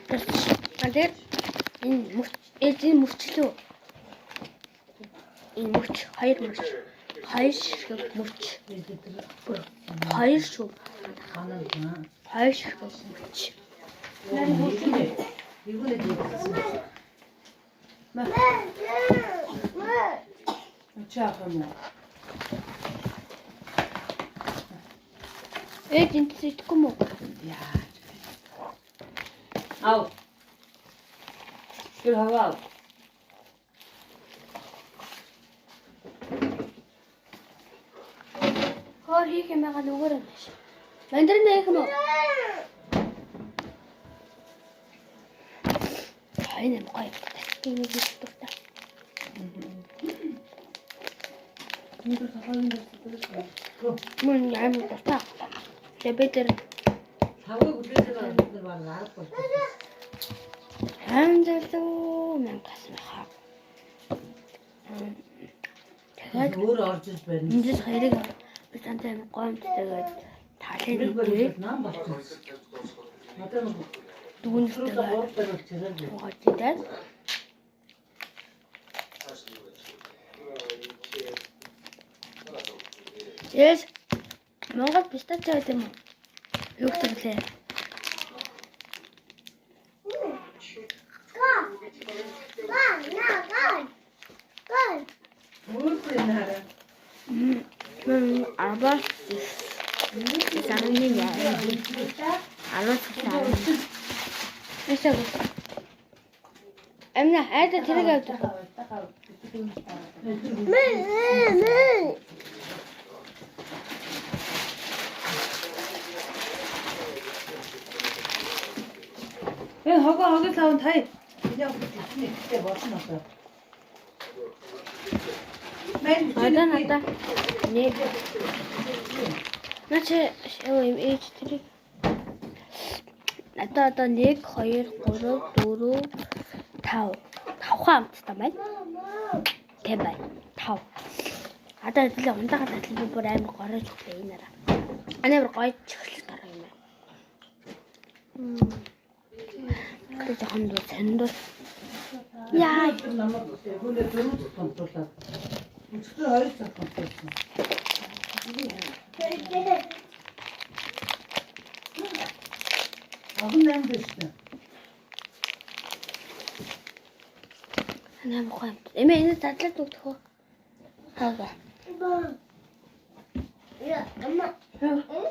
Тэгээд энэ мөчлөө. Энэ мөч, хоёр мөч. Хоёр ширхэг мөч. Хоёр шүү. Хоёр ширхэг мөч. Эдинт кому? Ау. Ширхэг. Хийх юм байгаа нүгээр юм биш. Мандрын нээх юм уу? Хайна гоё. Тийм нэг дуртай. Мөн яам дуртай. Тэбэтэр Тавыг үлээсээр баг аргагүй. хандлуу мэн гасна. Тэгээд өөр орж иж байна. энэ хоёрыг би тантай гомд тэгээд талын дээр Нам болчихсон. Надад дүүнтэй гоотой. Yes. Монгол пистачо гэдэг юм уу? Юу гэвэл өөртөө наараа. Арбас сананы яа. Арбас санаа. Эсэг. Эмнэ хайда тэрэг авдаг. Хогийн лавн тай. Яа гэхдээ болно одоо. Надаа. Нэг. Начи юм ээж тэрэг. Надаа 1 2 3 4 5. 5 хамттай байна. Тийм бай. 5. Одоо хэлээ ундагаад хэлээ бүр амар горож өгөө энээрээ. Амар гоё чөглөж дараа юм байна. Тэг жоохон дуу сэндүү. Яа, намайг хүлээ дөрөв контроллаа. Өчигдөр 2 цаг контроллаа. Агын нэм дэштэй. Анаа мохоо. Эмээ энэ задлаад өгдөх үү? Хаагаа. Я, мама. Хөөе.